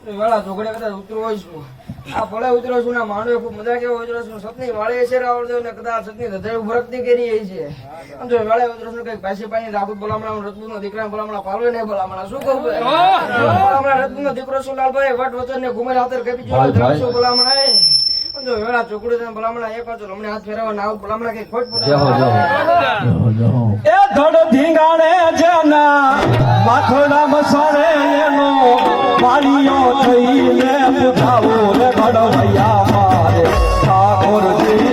વેળા ઝોગડે કદાચ ઉતરો હોઈશું આ ભલે ઉતરો છું ના માંડવે ખૂબ મજા કેવો ઉતરો છું સતની વાળે છે આવડતો ને કદાચ સતની હૃદય ભરકતી કરી છે જો વેળે ઉતરો છું કઈક પાછી પાણી રાખું બોલામણા રતબુ નો દીકરા બોલામણા પાલવે નહીં બોલામણા શું કહું બોલામણા રતબુ નો દીકરો શું લાલભાઈ વટ વચન ને ઘુમે હાથર કપી જો દ્રશ્યો બોલામણા જો વેળા ચોકડી બોલામણા એક વાર હમણાં હાથ ફેરવા ના આવું બોલામણા કઈ ખોટ પડે એ ધડ ધીંગાણે જેના માથડા મસાણે એનો માળીઓ થઈને પૂછાવો રે ઘડવૈયા મારે ઠાકોરજી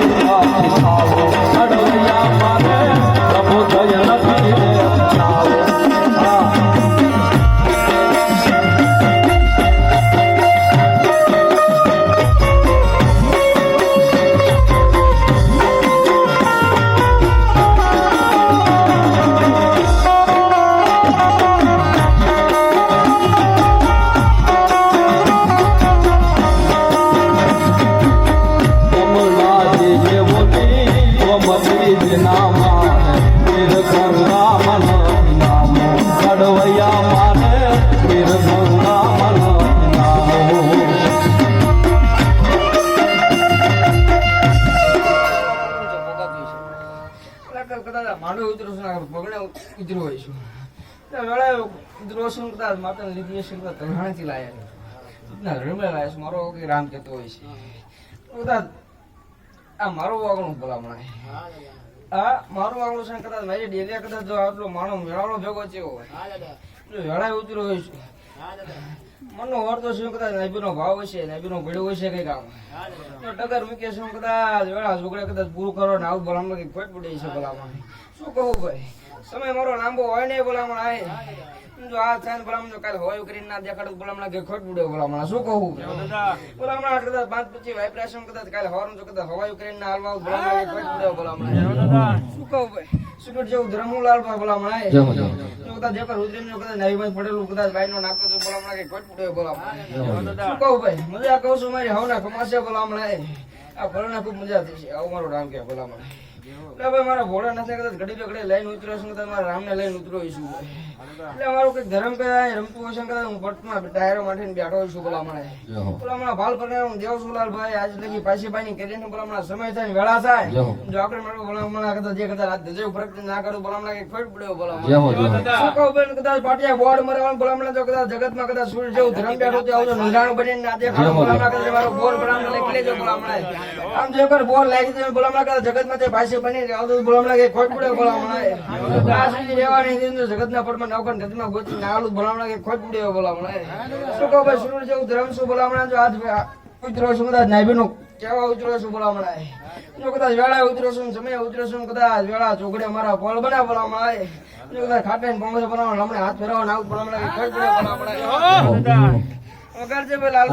પૂછાવો ઘડવૈયા મારે પ્રભુ થય નથી રે પૂછાવો માંડો ઉતરો છું પગડે ઉતરો હોઈશું વેળા ઉતરો છું કદાચ માતા લીધી છે તલહાણથી લાયા રમે લાયા છે મારો રામ કહેતો હોય છે કદાચ આ મારું વાગણું બોલામણા હા મારું વાગણું છે કદાચ મારી ડેલિયા કદાચ જો આટલો માણો મેળાનો ભેગો થયો હોય વેળા ઉતરો હોઈશું મનનો વર્તો છે કદાચ નાઈબીનો ભાવ હશે નાઈબીનો ભેડો હશે કઈ કામ ટગર મૂકે છે કદાચ વેળા છોકરા કદાચ પૂરું કરો ને આવું બોલામણા કઈ ખોટ પડી છે બોલામણા શું કહું ભાઈ સમય મારો લાંબો હોય ને બોલામણા આય જો આ થાય બોલામણા કાલે હોય કરીને ના દેખાડું બોલામણા કે ખોટ પડે બોલામણા શું કહું બોલામણા કદાચ 5-25 વાઇબ્રેશન કદાચ કાલે હવાનું જો કદાચ હવાયું કરીને ના હાલવા બોલામણા કે ખોટ પડે બોલામણા શું કહું ભાઈ સુકટ જેવું ધર્મુલાલ બોલામણા આય જો કદાચ જેકર ઉતરીને જો કદાચ નાઈમાં પડેલું કદાચ બાઈનો નાખતો તો બોલામણા કે ખોટ પડે બોલામણા શું કહું ભાઈ મજા કહું છું મારી હવના કમાશે બોલામણા આય આ ભરણા ખૂબ મજા થઈ છે આવું મારું રામ કે ભલામણ ભાઈ મારા ભોળા નથી કદાચ ઘડી ઘડી લઈને ઉતરો છું કદાચ મારા રામને લઈને ઉતરો છું એટલે અમારું કઈક ધર્મ કદાચ રમતું હશે કદાચ હું પટમાં ટાયરો માટે બેઠો છું ભલામણ ભલામણ ભાલ પર હું દેવ સુલાલ ભાઈ આજ લગી પાછી પાણી કરીને ભલામણ સમય થાય ને વેળા થાય જો આપણે મારું ભલામણ કદાચ જે કદાચ ધજે ઉપર ના કરું ભલામણ કે ખોટ પડ્યો ભલામણ શું કહું બેન કદાચ પાટિયા બોર્ડ મરવાનું ભલામણ જો કદાચ જગતમાં કદાચ સૂર્ય જેવું ધર્મ બેઠો તો આવજો નિરાણ બનીને ના દેખાડો ભલામણ કદાચ મારો બોર ભલામણ લખી લેજો ભલામણ આમ જે પર બોર લાગી જાય ભલામણ કદાચ જગતમાં તે પાછી બની આવતો ભલામણ કે ખોટ પડ્યો ભલામણ આ સુધી રહેવાની જગતના પડમાં નવકન ગતિમાં ગોતી નાલું ભલામણ કે ખોટ પડ્યો ભલામણ શું કહું ભાઈ સૂર્ય જેવું ધર્મ શું ભલામણ જો આજ ઉતરો છું કદાચ નાઈબીનો કેવા ઉતરો છું ભલામણ જો કદાચ વેળા ઉતરો છું સમય ઉતરો છું કદાચ વેળા ચોકડે મારા પોલ બના ભલામણ જો કદાચ ખાટે પંગો ભલામણ હમણે હાથ ફેરવા નાવું ભલામણ કે ખોટ પડ્યો ભલામણ વગર છે ભાઈ લાલ